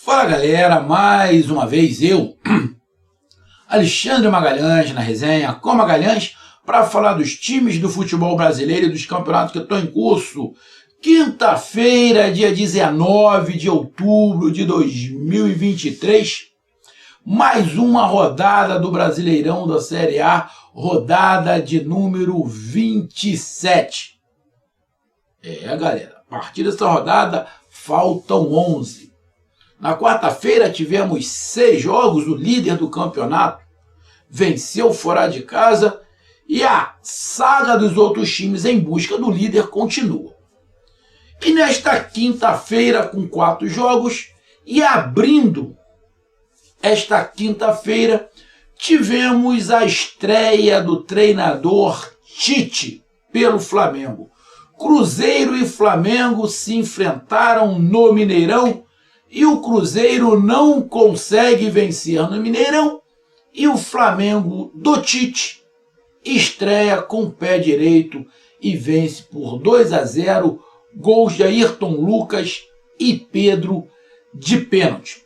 Fala galera, mais uma vez eu, Alexandre Magalhães, na resenha com Magalhães, para falar dos times do futebol brasileiro e dos campeonatos que estão em curso. Quinta-feira, dia 19 de outubro de 2023, mais uma rodada do Brasileirão da Série A, rodada de número 27. Galera, a partir dessa rodada faltam 11. Na quarta-feira tivemos 6 jogos, o líder do campeonato venceu fora de casa e a saga dos outros times em busca do líder continua. E nesta quinta-feira, com 4 jogos, e abrindo esta quinta-feira, tivemos a estreia do treinador Tite pelo Flamengo. Cruzeiro e Flamengo se enfrentaram no Mineirão e o Cruzeiro não consegue vencer no Mineirão e o Flamengo do Tite estreia com o pé direito e vence por 2-0, gols de Ayrton Lucas e Pedro de pênalti.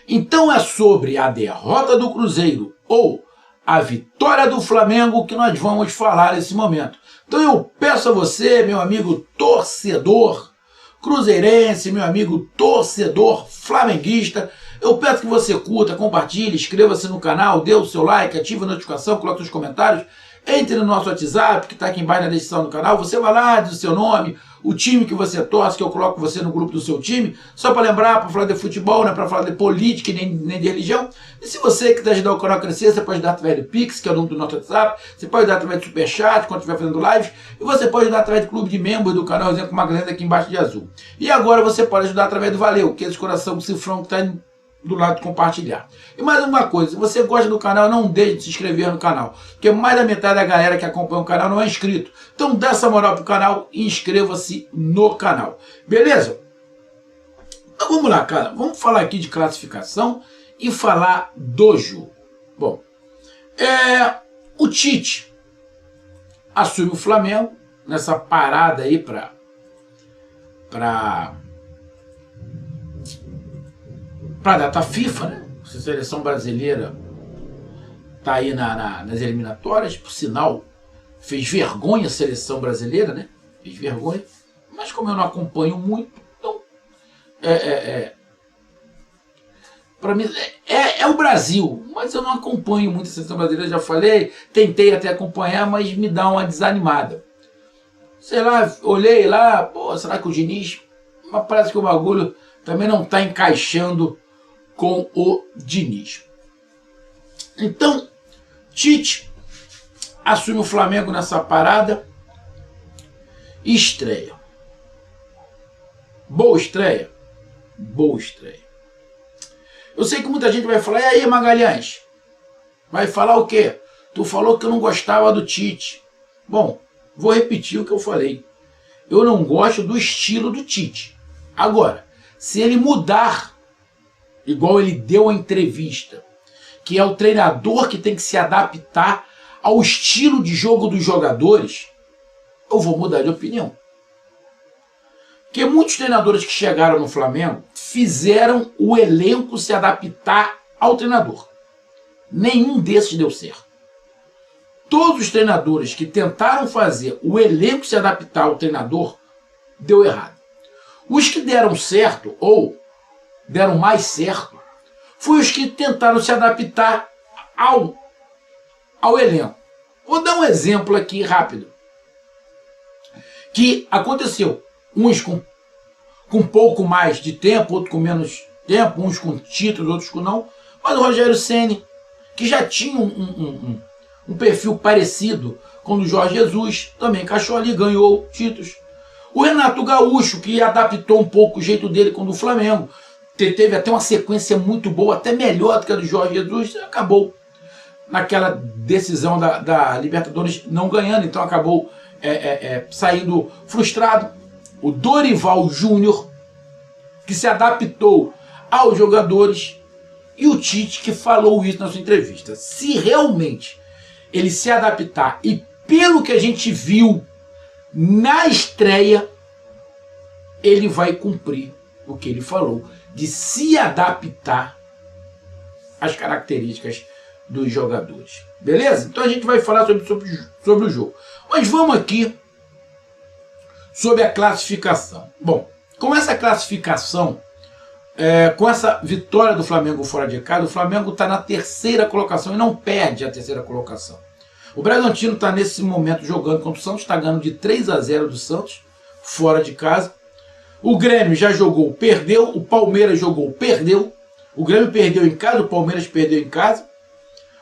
Então é sobre a derrota do Cruzeiro ou a vitória do Flamengo que nós vamos falar nesse momento. Então eu peço a você, meu amigo torcedor cruzeirense, meu amigo torcedor flamenguista, eu peço que você curta, compartilhe, inscreva-se no canal, dê o seu like, ative a notificação, coloque os comentários, entre no nosso WhatsApp, que está aqui embaixo na descrição do canal, você vai lá, diz o seu nome, o time que você torce, que eu coloco você no grupo do seu time, só para lembrar, para falar de futebol, não é para falar de política nem de religião. E se você quiser ajudar o canal a crescer, você pode ajudar através do Pix, que é o número do nosso WhatsApp, você pode ajudar através do Superchat, quando estiver fazendo live, e você pode ajudar através do clube de membros do canal, exemplo, com uma grande aqui embaixo de azul. E agora você pode ajudar através do Valeu, que é esse coração com cifrão que está do lado de compartilhar. E mais uma coisa, se você gosta do canal, não deixe de se inscrever no canal, porque mais da metade da galera que acompanha o canal não é inscrito. Então dá essa moral pro canal e inscreva-se no canal. Beleza? Então vamos lá, cara. Vamos falar aqui de classificação e falar do jogo. Bom, o Tite assume o Flamengo nessa parada aí para a data FIFA, né? A seleção brasileira está aí nas eliminatórias, por sinal, fez vergonha a seleção brasileira, né? Fez vergonha, mas como eu não acompanho muito, então, para mim, é o Brasil, mas eu não acompanho muito a seleção brasileira, já falei, tentei até acompanhar, mas me dá uma desanimada. Sei lá, olhei lá, pô, será que o Diniz, mas parece que o bagulho também não está encaixando com o Diniz. Então, Tite assume o Flamengo nessa parada e estreia. Boa estreia? Boa estreia. Eu sei que muita gente vai falar, e aí Magalhães? Vai falar o quê? Tu falou que eu não gostava do Tite. Bom, vou repetir o que eu falei. Eu não gosto do estilo do Tite. Agora, se ele mudar, igual ele deu a entrevista, que é o treinador que tem que se adaptar ao estilo de jogo dos jogadores, eu vou mudar de opinião. Porque muitos treinadores que chegaram no Flamengo fizeram o elenco se adaptar ao treinador. Nenhum desses deu certo. Todos os treinadores que tentaram fazer o elenco se adaptar ao treinador, deu errado. Os que deram certo, ou deram mais certo, foi os que tentaram se adaptar ao elenco. Vou dar um exemplo aqui rápido. Que aconteceu. Uns com um pouco mais de tempo, outros com menos tempo, uns com títulos, outros com não. Mas o Rogério Ceni, que já tinha um perfil parecido com o do Jorge Jesus, também encaixou ali, ganhou títulos. O Renato Gaúcho, que adaptou um pouco o jeito dele com o do Flamengo, teve até uma sequência muito boa, até melhor do que a do Jorge Jesus, acabou naquela decisão da Libertadores não ganhando, então acabou saindo frustrado. O Dorival Júnior, que se adaptou aos jogadores, e o Tite, que falou isso na sua entrevista. Se realmente ele se adaptar, e pelo que a gente viu na estreia, ele vai cumprir o que ele falou, de se adaptar às características dos jogadores. Beleza? Então a gente vai falar sobre o jogo. Mas vamos aqui sobre a classificação. Bom, com essa classificação, com essa vitória do Flamengo fora de casa, o Flamengo está na terceira colocação e não perde a terceira colocação. O Bragantino está nesse momento jogando contra o Santos, está ganhando de 3-0 do Santos, fora de casa. O Grêmio já jogou, perdeu. O Palmeiras jogou, perdeu. O Grêmio perdeu em casa, o Palmeiras perdeu em casa.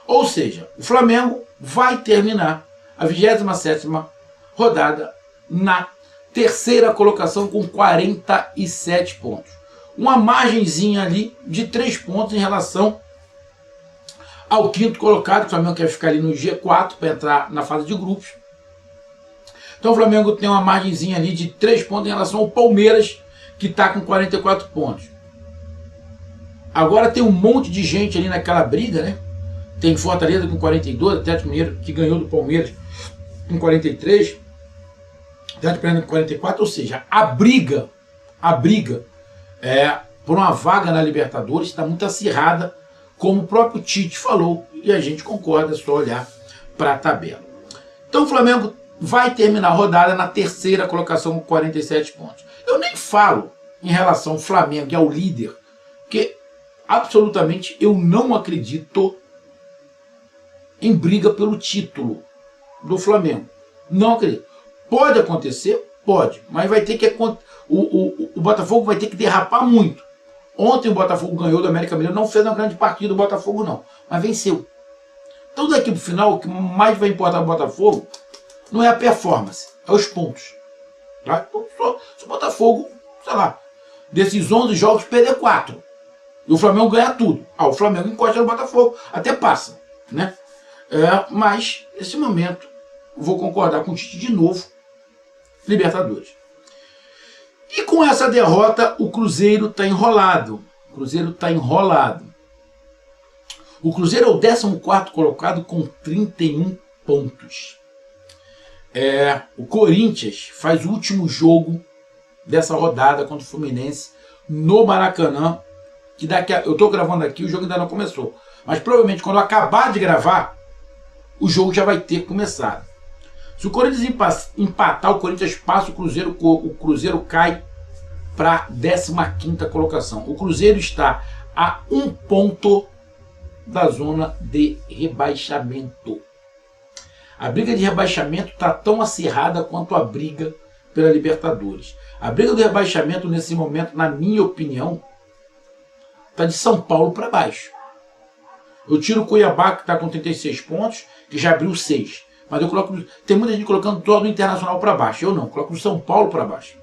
Ou seja, o Flamengo vai terminar a 27ª rodada na terceira colocação com 47 pontos. Uma margenzinha ali de 3 pontos em relação ao quinto colocado. O Flamengo quer ficar ali no G4 para entrar na fase de grupos. Então o Flamengo tem uma margenzinha ali de 3 pontos em relação ao Palmeiras, que está com 44 pontos. Agora tem um monte de gente ali naquela briga, né? Tem Fortaleza com 42, Atlético Mineiro, que ganhou do Palmeiras, com 43, Atlético Mineiro com 44, ou seja, a briga por uma vaga na Libertadores está muito acirrada, como o próprio Tite falou, e a gente concorda, é só olhar para a tabela. Então o Flamengo vai terminar a rodada na terceira colocação com 47 pontos. Eu nem falo em relação ao Flamengo e ao líder, porque absolutamente eu não acredito em briga pelo título do Flamengo. Não acredito. Pode acontecer? Pode. Mas vai ter que... O Botafogo vai ter que derrapar muito. Ontem o Botafogo ganhou do América Mineiro. Não fez uma grande partida o Botafogo, não. Mas venceu. Então daqui pro final, o que mais vai importar o Botafogo não é a performance, é os pontos. Tá? Então, se o Botafogo, sei lá, desses 11 jogos perder 4 e o Flamengo ganhar tudo, o Flamengo encosta no Botafogo, até passa, né? Mas nesse momento vou concordar com o Tite de novo, Libertadores. E com essa derrota o Cruzeiro está enrolado. O Cruzeiro está enrolado. O Cruzeiro é o 14º colocado com 31 pontos. O Corinthians faz o último jogo dessa rodada contra o Fluminense no Maracanã, que eu estou gravando aqui, o jogo ainda não começou, mas provavelmente quando eu acabar de gravar, o jogo já vai ter começado. Se o Corinthians empatar, o Corinthians passa, o Cruzeiro cai para a 15ª colocação. O Cruzeiro está a 1 ponto da zona de rebaixamento. A briga de rebaixamento está tão acirrada quanto a briga pela Libertadores. A briga do rebaixamento nesse momento, na minha opinião, está de São Paulo para baixo. Eu tiro o Cuiabá, que está com 36 pontos, que já abriu 6. Mas eu coloco... Tem muita gente colocando todo o Internacional para baixo. Eu não, coloco o São Paulo para baixo.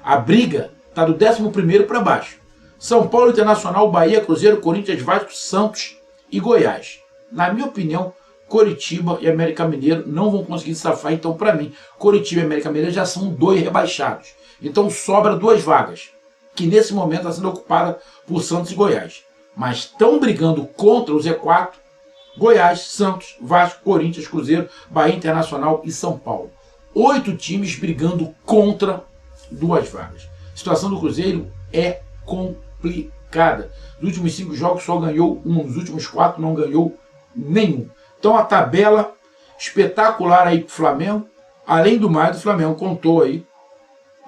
A briga está do 11º para baixo. São Paulo, Internacional, Bahia, Cruzeiro, Corinthians, Vasco, Santos e Goiás. Na minha opinião, Coritiba e América Mineiro não vão conseguir safar. Então, para mim, Coritiba e América Mineiro já são 2 rebaixados. Então, sobra 2 vagas, que nesse momento está sendo ocupada por Santos e Goiás. Mas estão brigando contra o Z4, Goiás, Santos, Vasco, Corinthians, Cruzeiro, Bahia, Internacional e São Paulo. 8 times brigando contra 2 vagas. A situação do Cruzeiro é complicada. Nos últimos 5 jogos só ganhou 1, nos últimos 4 não ganhou nenhum. Então a tabela espetacular aí para o Flamengo. Além do mais, o Flamengo contou aí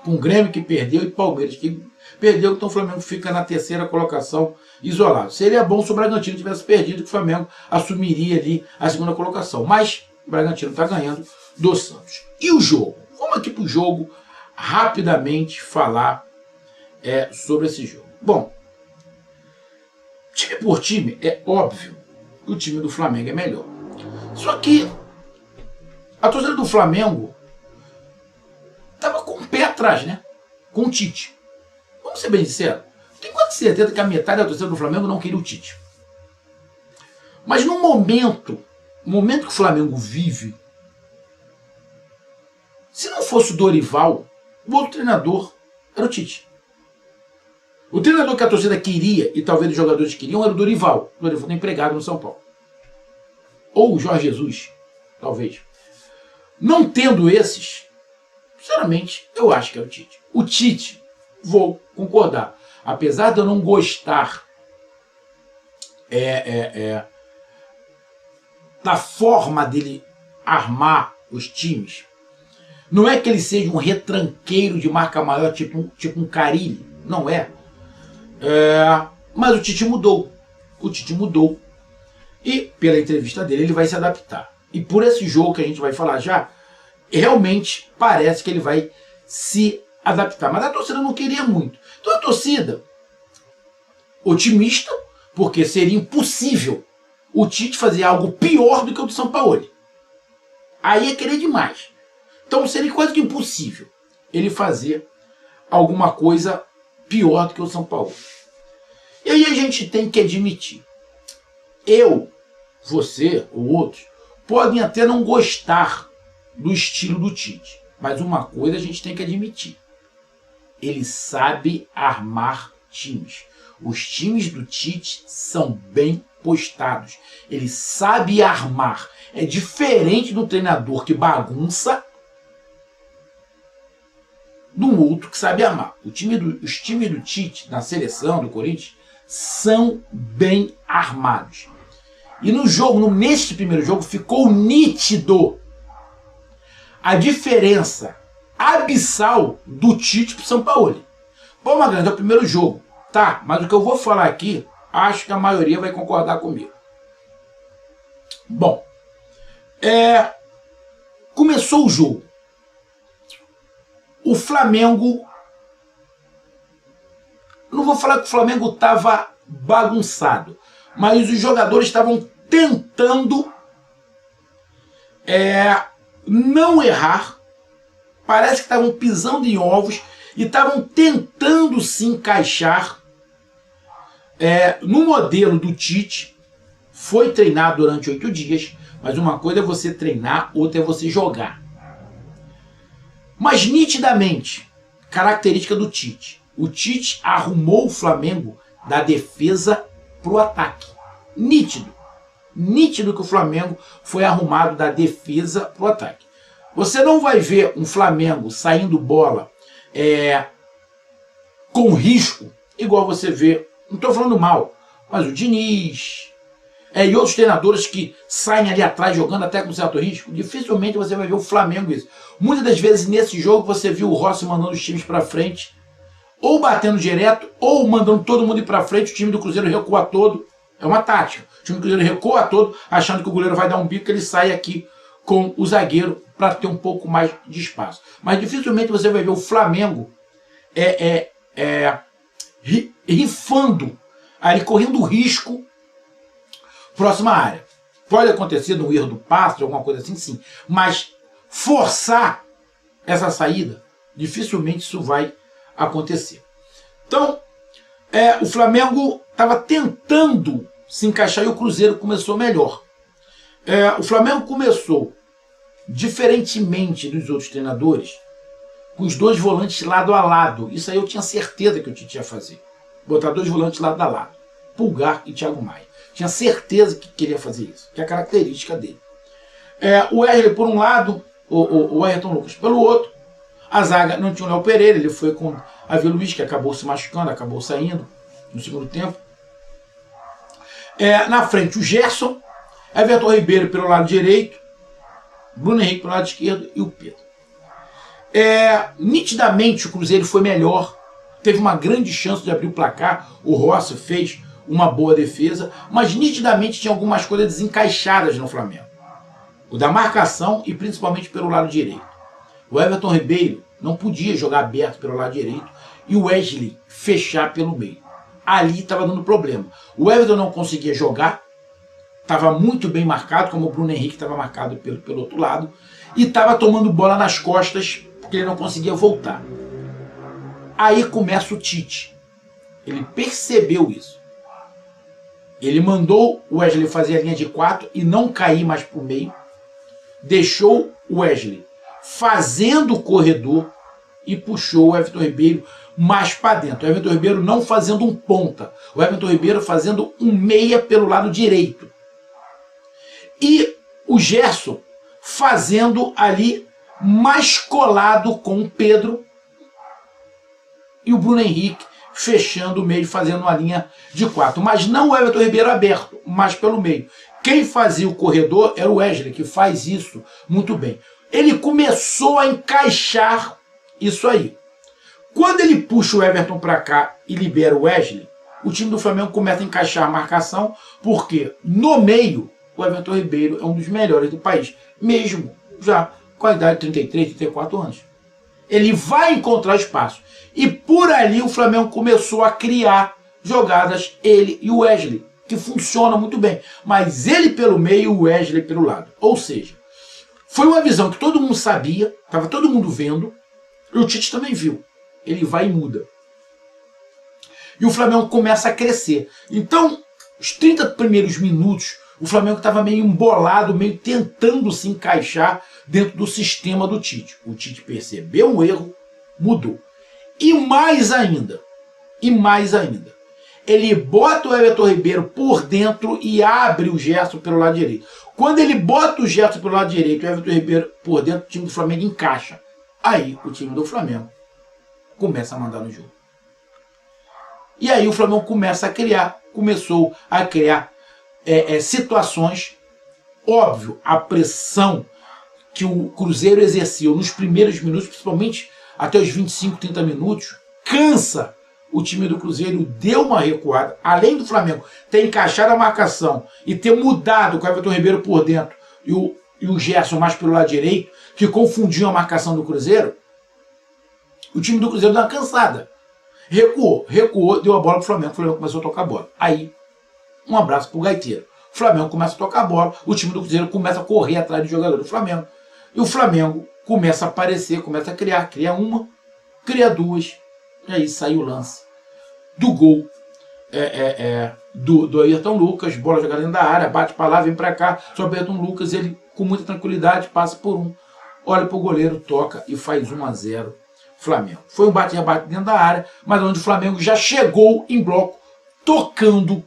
com o Grêmio, que perdeu, e Palmeiras, que perdeu. Então o Flamengo fica na terceira colocação isolado. Seria bom se o Bragantino tivesse perdido, que o Flamengo assumiria ali a segunda colocação. Mas o Bragantino está ganhando do Santos. E o jogo? Vamos aqui para o jogo, rapidamente falar sobre esse jogo. Bom, time por time, é óbvio que o time do Flamengo é melhor. Só que a torcida do Flamengo estava com o pé atrás, né? Com o Tite. Vamos ser bem sinceros. Tenho quase certeza que a metade da torcida do Flamengo não queria o Tite. Mas no momento que o Flamengo vive, se não fosse o Dorival, o outro treinador era o Tite. O treinador que a torcida queria, e talvez os jogadores queriam, era o Dorival. O Dorival está empregado no São Paulo. Ou o Jorge Jesus, talvez. Não tendo esses, sinceramente, eu acho que é o Tite. O Tite Vou concordar. Apesar de eu não gostar da forma dele armar os times, não é que ele seja um retranqueiro de marca maior, tipo um Carille, não é. Mas o Tite mudou. O Tite mudou. E pela entrevista dele, ele vai se adaptar. E por esse jogo que a gente vai falar já, realmente parece que ele vai se adaptar. Mas a torcida não queria muito. Então a torcida, otimista, porque seria impossível o Tite fazer algo pior do que o do Sampaoli. Aí é querer demais. Então seria quase que impossível ele fazer alguma coisa pior do que o Sampaoli. E aí a gente tem que admitir. Eu, você ou outros podem até não gostar do estilo do Tite. Mas uma coisa a gente tem que admitir. Ele sabe armar times. Os times do Tite são bem postados. Ele sabe armar. É diferente do treinador que bagunça de um outro que sabe armar. Os times do Tite, na seleção do Corinthians, são bem armados. E no jogo, neste primeiro jogo, ficou nítido a diferença abissal do Tite pro Sampaoli. Pô, Magalhães, é o primeiro jogo. Tá, mas o que eu vou falar aqui, acho que a maioria vai concordar comigo. Bom, começou o jogo. O Flamengo... Não vou falar que o Flamengo estava bagunçado, mas os jogadores estavam tentando não errar. Parece que estavam pisando em ovos e estavam tentando se encaixar no modelo do Tite. Foi treinado durante 8 dias, mas uma coisa é você treinar, outra é você jogar. Mas nitidamente, característica do Tite, o Tite arrumou o Flamengo da defesa para o ataque. Nítido. Nítido que o Flamengo foi arrumado da defesa para o ataque. Você não vai ver um Flamengo saindo bola com risco, igual você vê, não estou falando mal, mas o Diniz e outros treinadores que saem ali atrás jogando até com certo risco. Dificilmente você vai ver o Flamengo isso. Muitas das vezes nesse jogo você viu o Rossi mandando os times para frente, ou batendo direto, ou mandando todo mundo ir para frente, o time do Cruzeiro recua todo. É uma tática. O time do Cruzeiro recua todo, achando que o goleiro vai dar um bico, ele sai aqui com o zagueiro para ter um pouco mais de espaço. Mas dificilmente você vai ver o Flamengo rifando, ali, correndo risco próxima à área. Pode acontecer no erro do passe, alguma coisa assim, sim. Mas forçar essa saída, dificilmente isso vai acontecer. Então, o Flamengo estava tentando se encaixar e o Cruzeiro começou melhor. O Flamengo começou, diferentemente dos outros treinadores, com os 2 volantes lado a lado. Isso aí eu tinha certeza que o Tite ia fazer. Botar 2 volantes lado a lado. Pulgar e Thiago Maia. Tinha certeza que queria fazer isso, que é a característica dele. O Wesley por um lado, o Ayrton Lucas pelo outro. A zaga não tinha o Léo Pereira, ele foi com a Davi Luiz, que acabou se machucando, acabou saindo no segundo tempo. Na frente o Gerson, Everton Ribeiro pelo lado direito, Bruno Henrique pelo lado esquerdo e o Pedro. Nitidamente o Cruzeiro foi melhor, teve uma grande chance de abrir o placar, o Rossi fez uma boa defesa, mas nitidamente tinha algumas coisas desencaixadas no Flamengo. O da marcação e principalmente pelo lado direito. O Everton Ribeiro não podia jogar aberto pelo lado direito e o Wesley fechar pelo meio. Ali estava dando problema. O Everton não conseguia jogar, estava muito bem marcado, como o Bruno Henrique estava marcado pelo outro lado, e estava tomando bola nas costas, porque ele não conseguia voltar. Aí começa o Tite. Ele percebeu isso. Ele mandou o Wesley fazer a linha de 4 e não cair mais para o meio. Deixou o Wesley fazendo o corredor e puxou o Everton Ribeiro mais para dentro. O Everton Ribeiro não fazendo um ponta. O Everton Ribeiro fazendo um meia pelo lado direito. E o Gerson fazendo ali mais colado com o Pedro e o Bruno Henrique fechando o meio, fazendo uma linha de 4. Mas não o Everton Ribeiro aberto, mas pelo meio. Quem fazia o corredor era o Wesley, que faz isso muito bem. Ele começou a encaixar isso aí. Quando ele puxa o Everton para cá e libera o Wesley, o time do Flamengo começa a encaixar a marcação, porque no meio o Everton Ribeiro é um dos melhores do país, mesmo já com a idade de 33, 34 anos. Ele vai encontrar espaço. E por ali o Flamengo começou a criar jogadas, ele e o Wesley, que funcionam muito bem. Mas ele pelo meio e o Wesley pelo lado. Ou seja, foi uma visão que todo mundo sabia, estava todo mundo vendo, e o Tite também viu. Ele vai e muda. E o Flamengo começa a crescer. Então, os 30 primeiros minutos, o Flamengo estava meio embolado, meio tentando se encaixar dentro do sistema do Tite. O Tite percebeu o erro, mudou. E mais ainda, ele bota o Everton Ribeiro por dentro e abre o Gerson pelo lado direito. Quando ele bota o Gerson pelo lado direito e o Everton Ribeiro por dentro, o time do Flamengo encaixa. Aí o time do Flamengo começa a mandar no jogo. E aí o Flamengo começou a criar situações. Óbvio, a pressão que o Cruzeiro exerceu nos primeiros minutos, principalmente até os 25, 30 minutos, cansa o time do Cruzeiro, deu uma recuada. Além do Flamengo ter encaixado a marcação e ter mudado com o Everton Ribeiro por dentro e o Gerson mais pelo lado direito, que confundiu a marcação do Cruzeiro, o time do Cruzeiro deu uma cansada. Recuou, deu a bola pro Flamengo, o Flamengo começou a tocar a bola. Aí, um abraço pro Gaiteiro. O Flamengo começa a tocar a bola, o time do Cruzeiro começa a correr atrás do jogador do Flamengo. E o Flamengo começa a aparecer, começa a criar. Cria uma, cria duas. E aí sai o lance do gol do Ayrton Lucas. Bola jogada dentro da área, bate para lá, vem para cá. Só o Ayrton Lucas, ele com muita tranquilidade passa por um. Olha pro goleiro, toca e faz 1-0 Flamengo. Foi um bate-rebate dentro da área, mas onde o Flamengo já chegou em bloco, tocando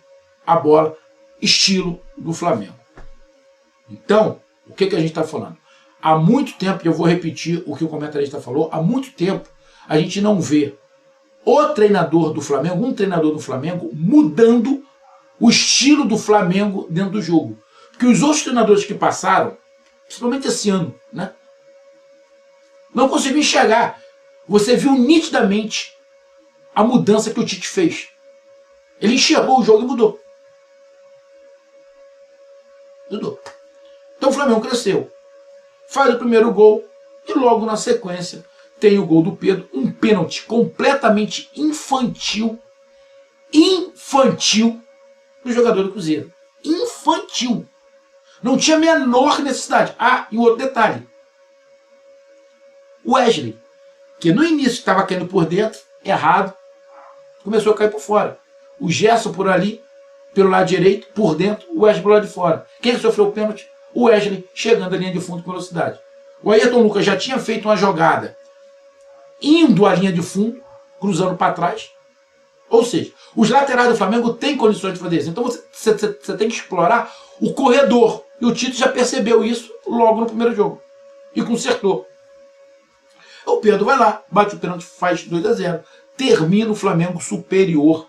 a bola, estilo do Flamengo. Então, o que a gente está falando? Há muito tempo, e eu vou repetir o que o comentarista falou, há muito tempo a gente não vê o treinador do Flamengo, um treinador do Flamengo, mudando o estilo do Flamengo dentro do jogo. Porque os outros treinadores que passaram, principalmente esse ano, né, não conseguiu enxergar. Você viu nitidamente a mudança que o Tite fez. Ele enxergou o jogo e mudou. Então o Flamengo cresceu. Faz o primeiro gol e logo na sequência tem o gol do Pedro. Um pênalti completamente infantil do jogador do Cruzeiro. Infantil. Não tinha a menor necessidade. Ah, e um outro detalhe. O Wesley, que no início estava caindo por dentro, errado, começou a cair por fora. O Gerson por ali, pelo lado direito, por dentro, o Wesley pelo lado de fora. Quem sofreu o pênalti? O Wesley, chegando à linha de fundo com velocidade. O Ayrton Lucas já tinha feito uma jogada indo à linha de fundo, cruzando para trás. Ou seja, os laterais do Flamengo têm condições de fazer isso. Então você tem que explorar o corredor. E o Tite já percebeu isso logo no primeiro jogo. E consertou. O Pedro vai lá, bate o pênalti, faz 2-0. Termina o Flamengo superior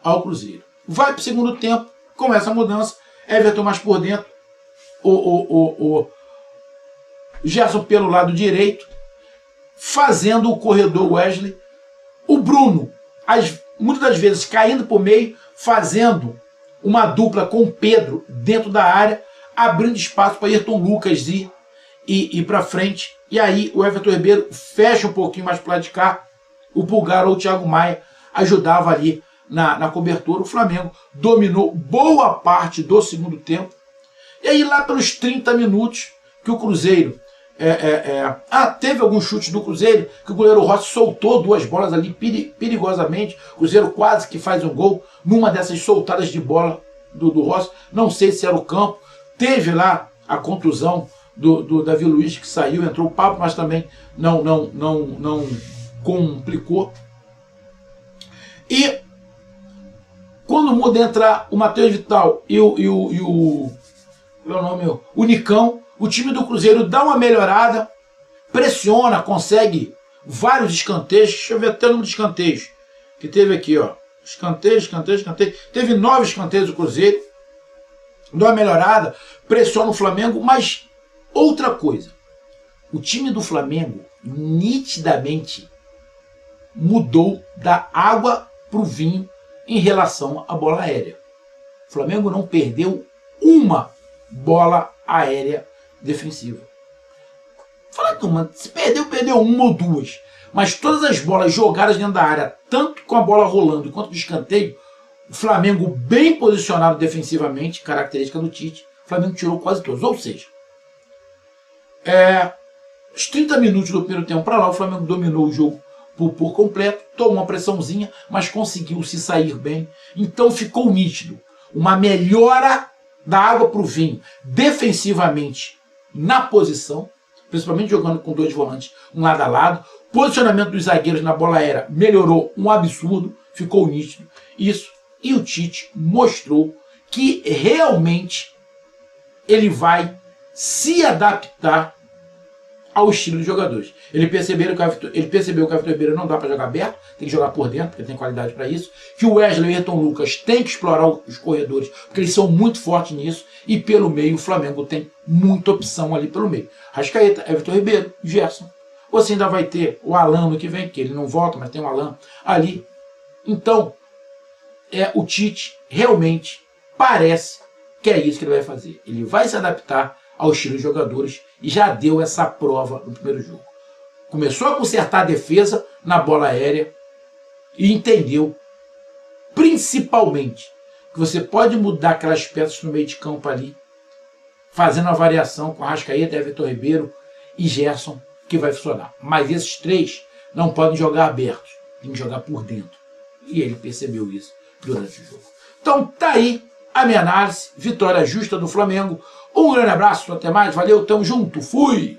ao Cruzeiro. Vai para o segundo tempo, começa a mudança. Everton mais por dentro. O Gerson pelo lado direito. Fazendo o corredor Wesley. O Bruno, muitas das vezes, caindo por meio, fazendo uma dupla com o Pedro dentro da área, abrindo espaço para Ayrton Lucas ir para frente. E aí o Everton Ribeiro fecha um pouquinho mais para o lado de cá. O Pulgar ou o Thiago Maia ajudava ali na cobertura. O Flamengo dominou boa parte do segundo tempo. E aí lá pelos 30 minutos que o Cruzeiro... teve alguns chutes do Cruzeiro que o goleiro Rossi soltou duas bolas ali perigosamente. O Cruzeiro quase que faz um gol numa dessas soltadas de bola do Rossi. Não sei se era o campo. Teve lá a contusão do Davi Luiz, que saiu, entrou o Pablo, mas também não complicou. E quando muda entrar o Matheus Vital e o Nicão, o time do Cruzeiro dá uma melhorada, pressiona, consegue vários escanteios. Deixa eu ver até o número de escanteios. que teve aqui, ó, escanteio, escanteio, escanteio. Teve 9 escanteios do Cruzeiro, dá uma melhorada, pressiona o Flamengo, mas outra coisa, o time do Flamengo nitidamente mudou da água para o vinho em relação à bola aérea. O Flamengo não perdeu uma bola aérea defensiva. Fala, turma, se perdeu uma ou duas. Mas todas as bolas jogadas dentro da área, tanto com a bola rolando quanto do escanteio, o Flamengo bem posicionado defensivamente, característica do Tite, o Flamengo tirou quase todos. Ou seja, os 30 minutos do primeiro tempo para lá, o Flamengo dominou o jogo por completo, tomou uma pressãozinha, mas conseguiu se sair bem. Então ficou nítido uma melhora da água para o vinho defensivamente na posição, principalmente jogando com 2 volantes, um lado a lado. Posicionamento dos zagueiros na bola aérea melhorou um absurdo, ficou nítido isso. E o Tite mostrou que realmente ele vai se adaptar ao estilo dos jogadores. Ele percebeu que a Vitor Ribeiro não dá para jogar aberto, tem que jogar por dentro, porque tem qualidade para isso. Que o Wesley e o Ayrton Lucas tem que explorar os corredores, porque eles são muito fortes nisso. E pelo meio, o Flamengo tem muita opção ali pelo meio. Arrascaeta, Vitor Ribeiro, Gerson. Você ainda vai ter o Alan no que vem, que ele não volta, mas tem o Alan ali. Então, o Tite realmente parece que é isso que ele vai fazer. Ele vai se adaptar ao estilo dos jogadores e já deu essa prova no primeiro jogo. Começou a consertar a defesa na bola aérea e entendeu, principalmente, que você pode mudar aquelas peças no meio de campo ali, fazendo a variação com Arrascaeta, Vitor Ribeiro e Gerson, que vai funcionar. Mas esses 3 não podem jogar abertos, tem que jogar por dentro. E ele percebeu isso durante o jogo. Então tá aí a minha análise, vitória justa do Flamengo. Um grande abraço, até mais, valeu, tamo junto, fui!